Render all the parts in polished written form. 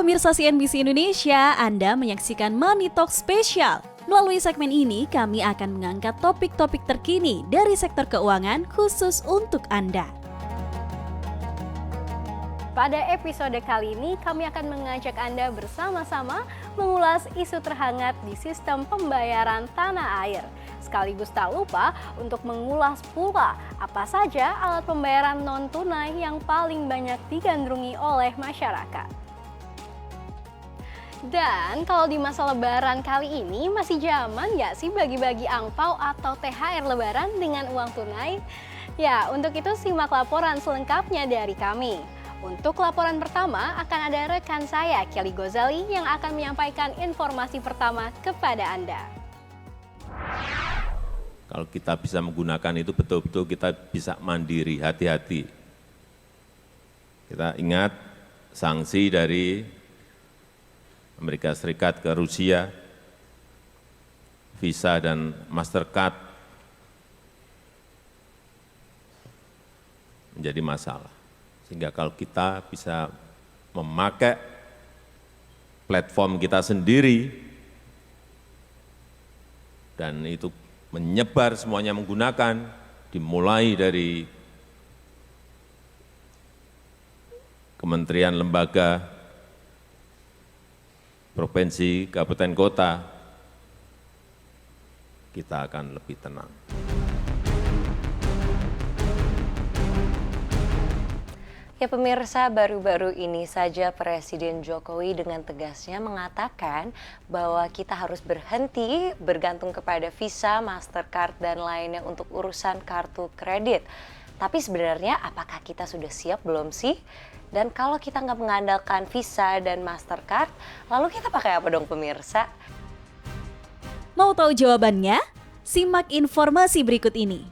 pemirsa CNBC Indonesia, Anda menyaksikan Money Talk Spesial. Melalui segmen ini, kami akan mengangkat topik-topik terkini dari sektor keuangan khusus untuk Anda. Pada episode kali ini, kami akan mengajak Anda bersama-sama mengulas isu terhangat di sistem pembayaran tanah air. Sekaligus tak lupa untuk mengulas pula apa saja alat pembayaran non-tunai yang paling banyak digandrungi oleh masyarakat. Dan kalau di masa lebaran kali ini masih zaman nggak sih bagi-bagi angpau atau THR lebaran dengan uang tunai? Ya, untuk itu simak laporan selengkapnya dari kami. Untuk laporan pertama akan ada rekan saya, Kelly Gozali, yang akan menyampaikan informasi pertama kepada Anda. Kalau kita bisa menggunakan itu betul-betul kita bisa mandiri, hati-hati. Kita ingat sanksi dari Amerika Serikat ke Rusia, Visa dan Mastercard menjadi masalah. Sehingga kalau kita bisa memakai platform kita sendiri dan itu menyebar semuanya menggunakan, dimulai dari kementerian, lembaga, provinsi, kabupaten, kota, kita akan lebih tenang. Ya pemirsa, baru-baru ini saja Presiden Jokowi dengan tegasnya mengatakan bahwa kita harus berhenti bergantung kepada Visa, Mastercard, dan lainnya untuk urusan kartu kredit. Tapi sebenarnya apakah kita sudah siap belum sih? Dan kalau kita nggak mengandalkan Visa dan Mastercard, lalu kita pakai apa dong pemirsa? Mau tahu jawabannya? Simak informasi berikut ini.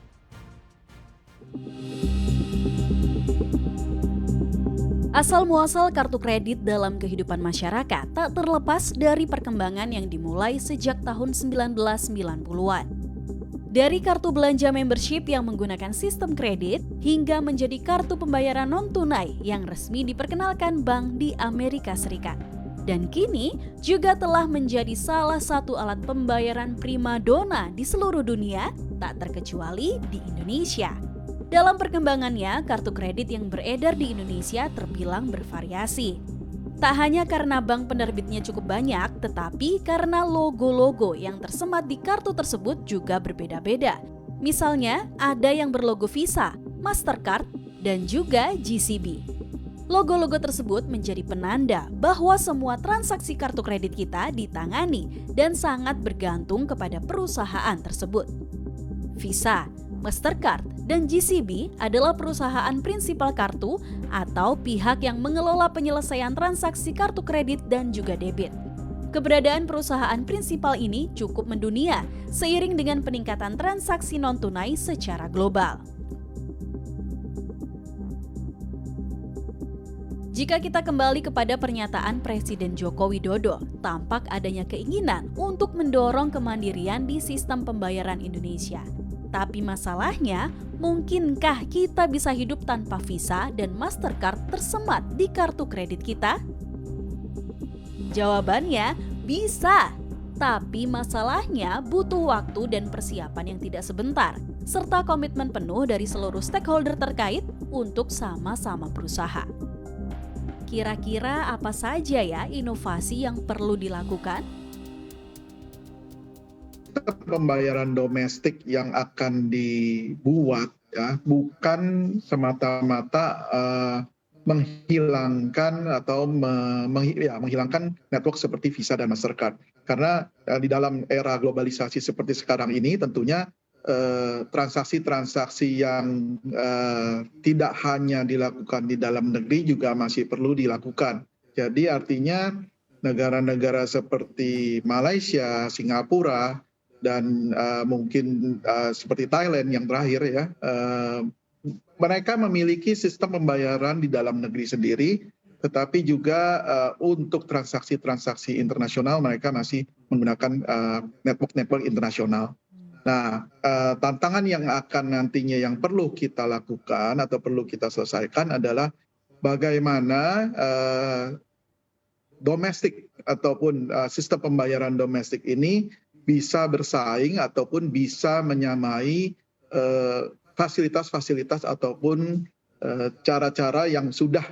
Asal-muasal kartu kredit dalam kehidupan masyarakat tak terlepas dari perkembangan yang dimulai sejak tahun 1990-an. Dari kartu belanja membership yang menggunakan sistem kredit hingga menjadi kartu pembayaran non-tunai yang resmi diperkenalkan bank di Amerika Serikat. Dan kini juga telah menjadi salah satu alat pembayaran primadona di seluruh dunia, tak terkecuali di Indonesia. Dalam perkembangannya, kartu kredit yang beredar di Indonesia terbilang bervariasi. Tak hanya karena bank penerbitnya cukup banyak, tetapi karena logo-logo yang tersemat di kartu tersebut juga berbeda-beda. Misalnya, ada yang berlogo Visa, Mastercard, dan juga GCB. Logo-logo tersebut menjadi penanda bahwa semua transaksi kartu kredit kita ditangani dan sangat bergantung kepada perusahaan tersebut. Visa, Mastercard, dan GCB adalah perusahaan prinsipal kartu atau pihak yang mengelola penyelesaian transaksi kartu kredit dan juga debit. Keberadaan perusahaan prinsipal ini cukup mendunia seiring dengan peningkatan transaksi non-tunai secara global. Jika kita kembali kepada pernyataan Presiden Joko Widodo, tampak adanya keinginan untuk mendorong kemandirian di sistem pembayaran Indonesia. Tapi masalahnya, mungkinkah kita bisa hidup tanpa Visa dan Mastercard tersemat di kartu kredit kita? Jawabannya, bisa. Tapi masalahnya butuh waktu dan persiapan yang tidak sebentar, serta komitmen penuh dari seluruh stakeholder terkait untuk sama-sama berusaha. Kira-kira apa saja ya inovasi yang perlu dilakukan? Pembayaran domestik yang akan dibuat ya bukan semata-mata menghilangkan atau menghilangkan network seperti Visa dan Mastercard, karena di dalam era globalisasi seperti sekarang ini tentunya transaksi-transaksi yang tidak hanya dilakukan di dalam negeri juga masih perlu dilakukan. Jadi artinya negara-negara seperti Malaysia, Singapura, dan mungkin seperti Thailand yang terakhir ya, mereka memiliki sistem pembayaran di dalam negeri sendiri, tetapi juga untuk transaksi-transaksi internasional mereka masih menggunakan network-network internasional. Nah, tantangan yang akan nantinya yang perlu kita lakukan atau perlu kita selesaikan adalah bagaimana domestik ataupun sistem pembayaran domestik ini bisa bersaing ataupun bisa menyamai fasilitas-fasilitas ataupun cara-cara yang sudah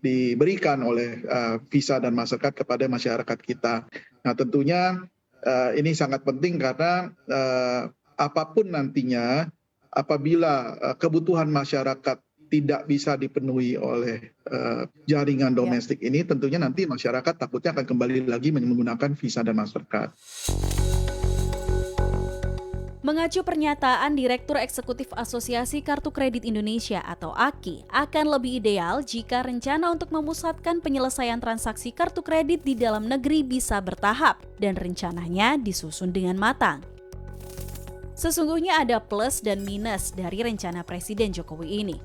diberikan oleh Visa dan Mastercard kepada masyarakat kita. Nah, tentunya ini sangat penting karena apapun nantinya apabila kebutuhan masyarakat tidak bisa dipenuhi oleh jaringan domestik ini, tentunya nanti masyarakat takutnya akan kembali lagi menggunakan Visa dan Mastercard. Mengacu pernyataan Direktur Eksekutif Asosiasi Kartu Kredit Indonesia atau AKI, akan lebih ideal jika rencana untuk memusatkan penyelesaian transaksi kartu kredit di dalam negeri bisa bertahap dan rencananya disusun dengan matang. Sesungguhnya ada plus dan minus dari rencana Presiden Jokowi ini.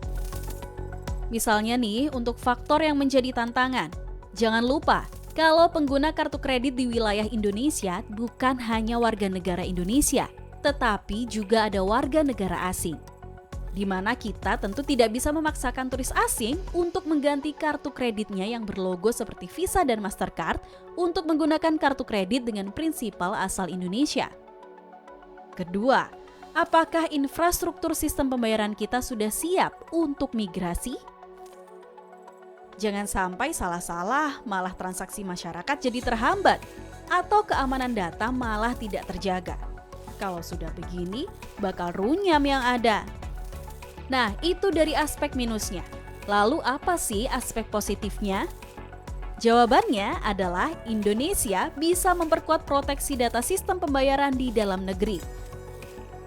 Misalnya nih, untuk faktor yang menjadi tantangan, jangan lupa kalau pengguna kartu kredit di wilayah Indonesia bukan hanya warga negara Indonesia, tetapi juga ada warga negara asing, di mana kita tentu tidak bisa memaksakan turis asing untuk mengganti kartu kreditnya yang berlogo seperti Visa dan Mastercard untuk menggunakan kartu kredit dengan prinsipal asal Indonesia. Kedua, apakah infrastruktur sistem pembayaran kita sudah siap untuk migrasi? Jangan sampai salah-salah malah transaksi masyarakat jadi terhambat atau keamanan data malah tidak terjaga. Kalau sudah begini, bakal runyam yang ada. Nah, itu dari aspek minusnya. Lalu apa sih aspek positifnya? Jawabannya adalah Indonesia bisa memperkuat proteksi data sistem pembayaran di dalam negeri.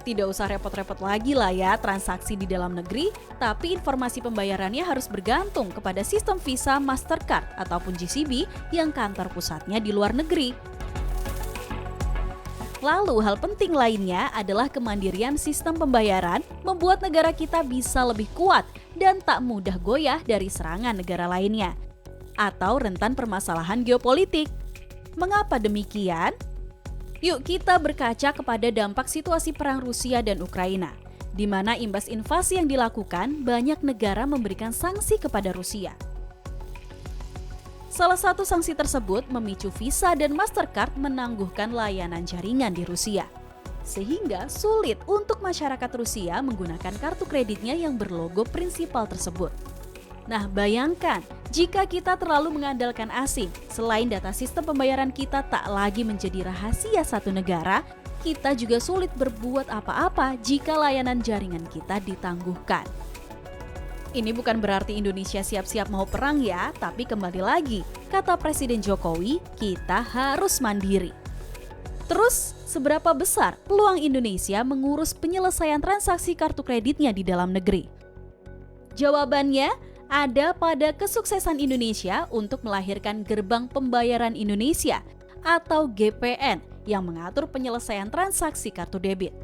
Tidak usah repot-repot lagi lah ya transaksi di dalam negeri, tapi informasi pembayarannya harus bergantung kepada sistem Visa, Mastercard, ataupun GCB yang kantor pusatnya di luar negeri. Lalu hal penting lainnya adalah kemandirian sistem pembayaran membuat negara kita bisa lebih kuat dan tak mudah goyah dari serangan negara lainnya atau rentan permasalahan geopolitik. Mengapa demikian? Yuk kita berkaca kepada dampak situasi perang Rusia dan Ukraina, di mana imbas invasi yang dilakukan banyak negara memberikan sanksi kepada Rusia. Salah satu sanksi tersebut memicu Visa dan Mastercard menangguhkan layanan jaringan di Rusia. Sehingga sulit untuk masyarakat Rusia menggunakan kartu kreditnya yang berlogo prinsipal tersebut. Nah, bayangkan jika kita terlalu mengandalkan asing, selain data sistem pembayaran kita tak lagi menjadi rahasia satu negara, kita juga sulit berbuat apa-apa jika layanan jaringan kita ditangguhkan. Ini bukan berarti Indonesia siap-siap mau perang ya, tapi kembali lagi, kata Presiden Jokowi, kita harus mandiri. Terus, seberapa besar peluang Indonesia mengurus penyelesaian transaksi kartu kreditnya di dalam negeri? Jawabannya ada pada kesuksesan Indonesia untuk melahirkan Gerbang Pembayaran Indonesia atau GPN yang mengatur penyelesaian transaksi kartu debit.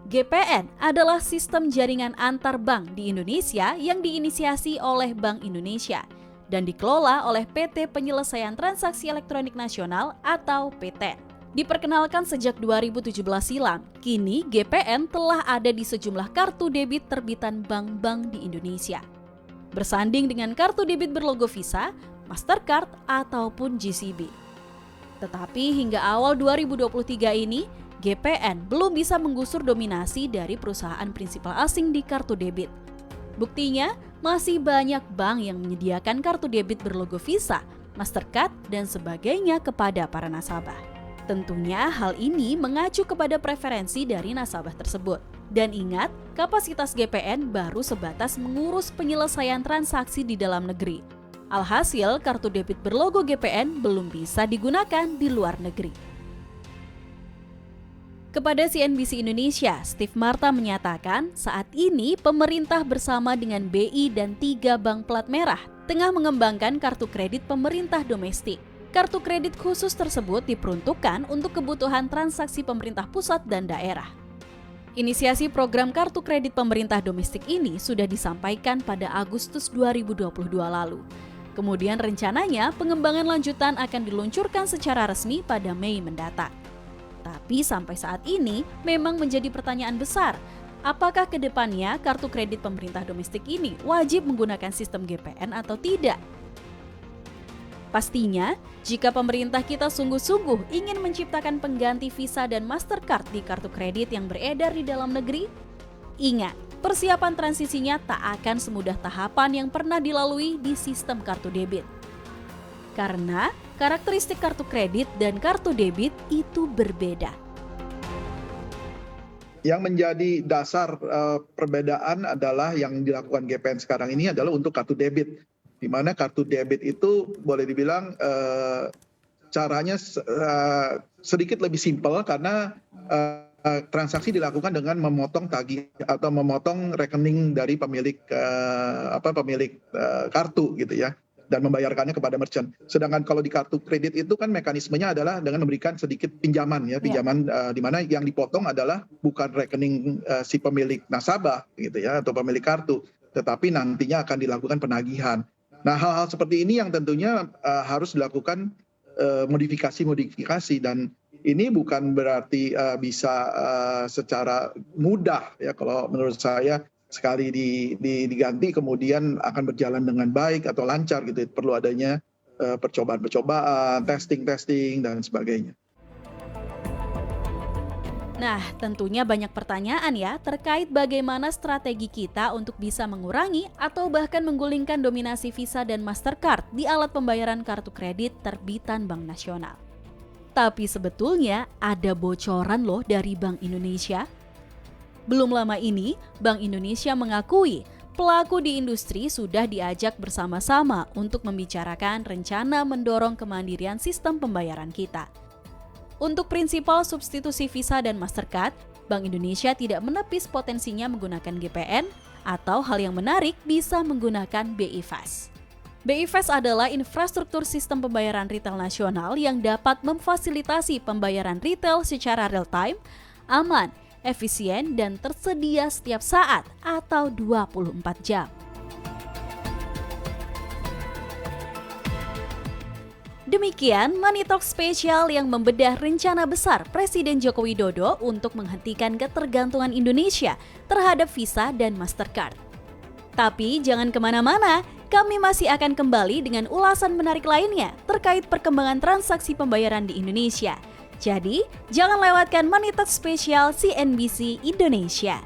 GPN adalah sistem jaringan antar bank di Indonesia yang diinisiasi oleh Bank Indonesia dan dikelola oleh PT Penyelesaian Transaksi Elektronik Nasional atau PTN. Diperkenalkan sejak 2017 silam, kini GPN telah ada di sejumlah kartu debit terbitan bank-bank di Indonesia. Bersanding dengan kartu debit berlogo Visa, Mastercard, ataupun GCB. Tetapi hingga awal 2023 ini, GPN belum bisa menggusur dominasi dari perusahaan prinsipal asing di kartu debit. Buktinya, masih banyak bank yang menyediakan kartu debit berlogo Visa, Mastercard, dan sebagainya kepada para nasabah. Tentunya hal ini mengacu kepada preferensi dari nasabah tersebut. Dan ingat, kapasitas GPN baru sebatas mengurus penyelesaian transaksi di dalam negeri. Alhasil, kartu debit berlogo GPN belum bisa digunakan di luar negeri. Kepada CNBC Indonesia, Steve Marta menyatakan saat ini pemerintah bersama dengan BI dan 3 bank plat merah tengah mengembangkan kartu kredit pemerintah domestik. Kartu kredit khusus tersebut diperuntukkan untuk kebutuhan transaksi pemerintah pusat dan daerah. Inisiasi program kartu kredit pemerintah domestik ini sudah disampaikan pada Agustus 2022 lalu. Kemudian rencananya pengembangan lanjutan akan diluncurkan secara resmi pada Mei mendatang. Tapi sampai saat ini memang menjadi pertanyaan besar. Apakah ke depannya kartu kredit pemerintah domestik ini wajib menggunakan sistem GPN atau tidak? Pastinya, jika pemerintah kita sungguh-sungguh ingin menciptakan pengganti Visa dan Mastercard di kartu kredit yang beredar di dalam negeri, ingat, persiapan transisinya tak akan semudah tahapan yang pernah dilalui di sistem kartu debit. Karena karakteristik kartu kredit dan kartu debit itu berbeda. Yang menjadi dasar perbedaan adalah yang dilakukan GPN sekarang ini adalah untuk kartu debit. Di mana kartu debit itu boleh dibilang caranya sedikit lebih simpel karena transaksi dilakukan dengan memotong tagih atau memotong rekening dari pemilik kartu gitu ya, dan membayarkannya kepada merchant. Sedangkan kalau di kartu kredit itu kan mekanismenya adalah dengan memberikan sedikit pinjaman ya, di mana yang dipotong adalah bukan rekening si pemilik nasabah gitu ya atau pemilik kartu, tetapi nantinya akan dilakukan penagihan. Nah, hal-hal seperti ini yang tentunya harus dilakukan modifikasi dan ini bukan berarti bisa secara mudah ya, kalau menurut saya sekali diganti kemudian akan berjalan dengan baik atau lancar gitu. Perlu adanya percobaan-percobaan, testing dan sebagainya. Nah, tentunya banyak pertanyaan ya terkait bagaimana strategi kita untuk bisa mengurangi atau bahkan menggulingkan dominasi Visa dan Mastercard di alat pembayaran kartu kredit terbitan Bank Nasional. Tapi sebetulnya ada bocoran loh dari Bank Indonesia. Belum lama ini, Bank Indonesia mengakui pelaku di industri sudah diajak bersama-sama untuk membicarakan rencana mendorong kemandirian sistem pembayaran kita. Untuk prinsipal substitusi Visa dan Mastercard, Bank Indonesia tidak menepis potensinya menggunakan GPN atau hal yang menarik bisa menggunakan BI Fast. BI Fast adalah infrastruktur sistem pembayaran retail nasional yang dapat memfasilitasi pembayaran retail secara real-time, aman, efisien, dan tersedia setiap saat atau 24 jam. Demikian Money Talk spesial yang membedah rencana besar Presiden Joko Widodo untuk menghentikan ketergantungan Indonesia terhadap Visa dan Mastercard. Tapi jangan kemana-mana, kami masih akan kembali dengan ulasan menarik lainnya terkait perkembangan transaksi pembayaran di Indonesia. Jadi, jangan lewatkan Money Talk spesial CNBC Indonesia.